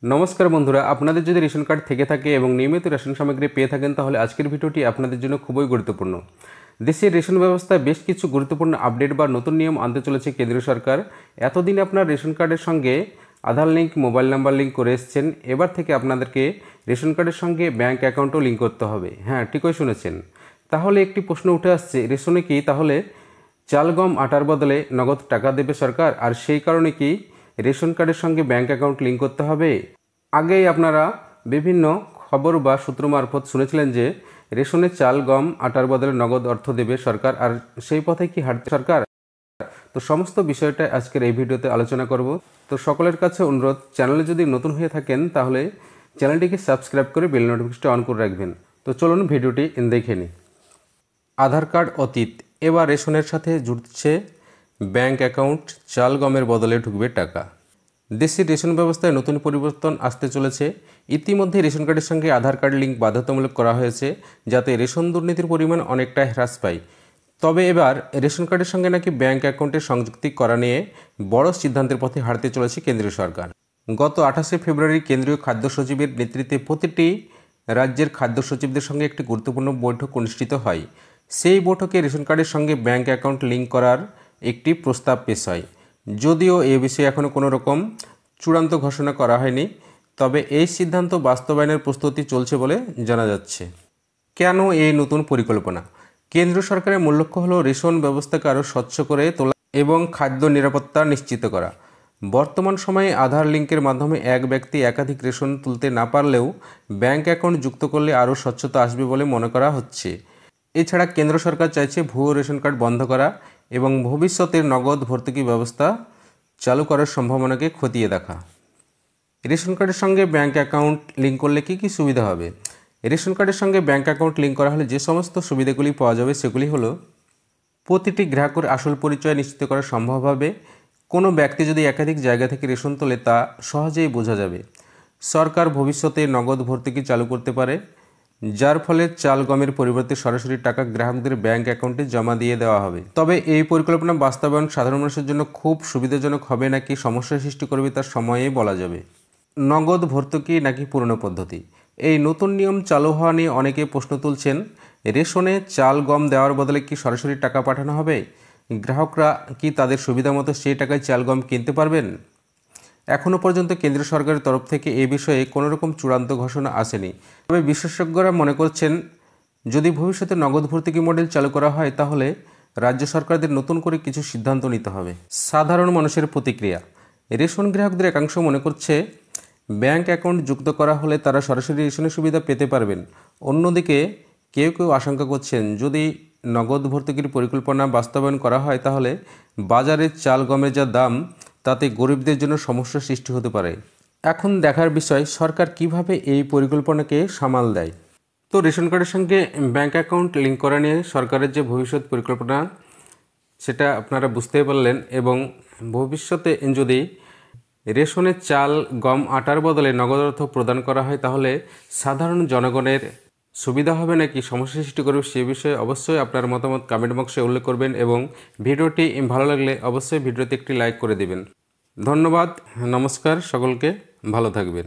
নমস্কার বন্ধুরা, আপনাদের যদি রেশন কার্ড থেকে থাকে এবং নিয়মিত রেশন সামগ্রী পেয়ে থাকেন তাহলে আজকের ভিডিওটি আপনাদের জন্য খুবই গুরুত্বপূর্ণ। দেশের রেশন ব্যবস্থায় বেশ কিছু গুরুত্বপূর্ণ আপডেট বা নতুন নিয়ম আনতে চলেছে কেন্দ্রীয় সরকার। এতদিন আপনার রেশন কার্ডের সঙ্গে আধার লিঙ্ক, মোবাইল নাম্বার লিঙ্ক করে এসেছেন। এবার থেকে আপনাদেরকে রেশন কার্ডের সঙ্গে ব্যাঙ্ক অ্যাকাউন্টও লিঙ্ক করতে হবে। হ্যাঁ, ঠিকই শুনেছেন। তাহলে একটি প্রশ্ন উঠে আসছে, রেশনে কি তাহলে চাল, গম, আটার বদলে নগদ টাকা দেবে সরকার? আর সেই কারণে কি রেশন কার্ডের সঙ্গে ব্যাঙ্ক অ্যাকাউন্ট লিঙ্ক করতে হবে? আগেই আপনারা বিভিন্ন খবর বা সূত্র মারফত শুনেছিলেন যে রেশনে চাল, গম, আটার বদলে নগদ অর্থ দেবে সরকার। আর সেই পথে কি হাঁটছে সরকার? তো সমস্ত বিষয়টা আজকের এই ভিডিওতে আলোচনা করব। তো সকলের কাছে অনুরোধ, চ্যানেলে যদি নতুন হয়ে থাকেন তাহলে চ্যানেলটিকে সাবস্ক্রাইব করে বেল নোটিফিকেশনটা অন করে রাখবেন। তো চলুন ভিডিওটি দেখে নিই। আধার কার্ড অতীত, এবার রেশনের সাথে জুড়ছে ব্যাঙ্ক অ্যাকাউন্ট। চাল, গমের বদলে ঢুকবে টাকা। দেশের রেশন ব্যবস্থায় নতুন পরিবর্তন আসতে চলেছে। ইতিমধ্যে রেশন কার্ডের সঙ্গে আধার কার্ড লিঙ্ক বাধ্যতামূলক করা হয়েছে, যাতে রেশন দুর্নীতির পরিমাণ অনেকটা হ্রাস পায়। তবে এবার রেশন কার্ডের সঙ্গে নাকি ব্যাঙ্ক অ্যাকাউন্টের সংযুক্তি করা নিয়ে বড় সিদ্ধান্তের পথে হাঁটতে চলেছে কেন্দ্রীয় সরকার। গত 28শে ফেব্রুয়ারি কেন্দ্রীয় খাদ্য সচিবের নেতৃত্বে প্রতিটি রাজ্যের খাদ্য সচিবদের সঙ্গে একটি গুরুত্বপূর্ণ বৈঠক অনুষ্ঠিত হয়। সেই বৈঠকে রেশন কার্ডের সঙ্গে ব্যাঙ্ক অ্যাকাউন্ট লিঙ্ক করার একটি প্রস্তাব পেশ হয়। যদিও এ বিষয়ে এখনও কোনো রকম চূড়ান্ত ঘোষণা করা হয়নি, তবে এই সিদ্ধান্ত বাস্তবায়নের প্রস্তুতি চলছে বলে জানা যাচ্ছে। কেন এই নতুন পরিকল্পনা? কেন্দ্র সরকারের মূল লক্ষ্য হল রেশন ব্যবস্থাকে আরও স্বচ্ছ করে তোলা এবং খাদ্য নিরাপত্তা নিশ্চিত করা। বর্তমান সময়ে আধার লিঙ্কের মাধ্যমে এক ব্যক্তি একাধিক রেশন তুলতে না পারলেও ব্যাঙ্ক অ্যাকাউন্ট যুক্ত করলে আরও স্বচ্ছতা আসবে বলে মনে করা হচ্ছে। এছাড়া কেন্দ্র সরকার চাইছে ভুয়ো রেশন কার্ড বন্ধ করা এবং ভবিষ্যতের নগদ ভর্তুকি ব্যবস্থা চালু করার সম্ভাবনাকে খতিয়ে দেখা। রেশন কার্ডের সঙ্গে ব্যাঙ্ক অ্যাকাউন্ট লিঙ্ক করলে কী কী সুবিধা হবে? রেশন কার্ডের সঙ্গে ব্যাঙ্ক অ্যাকাউন্ট লিঙ্ক করা হলে যে সমস্ত সুবিধাগুলি পাওয়া যাবে সেগুলি হলো: প্রতিটি গ্রাহকের আসল পরিচয় নিশ্চিত করা সম্ভব হবে। কোনো ব্যক্তি যদি একাধিক জায়গা থেকে রেশন তোলে তা সহজেই বোঝা যাবে। সরকার ভবিষ্যতে নগদ ভর্তুকি চালু করতে পারে, যার ফলে চাল, গমের পরিবর্তে সরাসরি টাকা গ্রাহকদের ব্যাঙ্ক অ্যাকাউন্টে জমা দিয়ে দেওয়া হবে। তবে এই পরিকল্পনা বাস্তবায়ন সাধারণ মানুষের জন্য খুব সুবিধাজনক হবে নাকি সমস্যার সৃষ্টি করবে তা সময়েই বলা যাবে। নগদ ভর্তুকি নাকি পুরনো পদ্ধতি? এই নতুন নিয়ম চালু হওয়া নিয়ে অনেকে প্রশ্ন তুলছেন। রেশনে চাল, গম দেওয়ার বদলে কি সরাসরি টাকা পাঠানো হবে? গ্রাহকরা কি তাদের সুবিধা মতো সেই টাকায় চাল, গম কিনতে পারবেন? এখনও পর্যন্ত কেন্দ্র সরকারের তরফ থেকে এ বিষয়ে কোনো রকম চূড়ান্ত ঘোষণা আসেনি। তবে বিশেষজ্ঞরা মনে করছেন, যদি ভবিষ্যতে নগদ ভর্তুকি মডেল চালু করা হয় তাহলে রাজ্য সরকারদের নতুন করে কিছু সিদ্ধান্ত নিতে হবে। সাধারণ মানুষের প্রতিক্রিয়া। রেশন গ্রাহকদের একাংশ মনে করছে, ব্যাঙ্ক অ্যাকাউন্ট যুক্ত করা হলে তারা সরাসরি রেশনের সুবিধা পেতে পারবেন। অন্যদিকে কেউ কেউ আশঙ্কা করছেন, যদি নগদ ভর্তুকির পরিকল্পনা বাস্তবায়ন করা হয় তাহলে বাজারে চাল, গমের যা দাম তাতে গরিবদের জন্য সমস্যার সৃষ্টি হতে পারে। এখন দেখার বিষয় সরকার কিভাবে এই পরিকল্পনাকে সামাল দেয়। তো রেশন কার্ডের সঙ্গে ব্যাঙ্ক অ্যাকাউন্ট লিঙ্ক করা নিয়ে সরকারের যে ভবিষ্যৎ পরিকল্পনা সেটা আপনারা বুঝতেই পারলেন। এবং ভবিষ্যতে যদি রেশনে চাল, গম, আটার বদলে নগদ অর্থ প্রদান করা হয় তাহলে সাধারণ জনগণের সুবিধা হবে নাকি সমস্যা সৃষ্টি করবে সে বিষয়ে অবশ্যই আপনার মতামত কমেন্ট বক্সে উল্লেখ করবেন এবং ভিডিওটি ভালো লাগলে অবশ্যই ভিডিওতে একটি লাইক করে দেবেন। ধন্যবাদ, নমস্কার, সকলকে ভালো থাকবেন।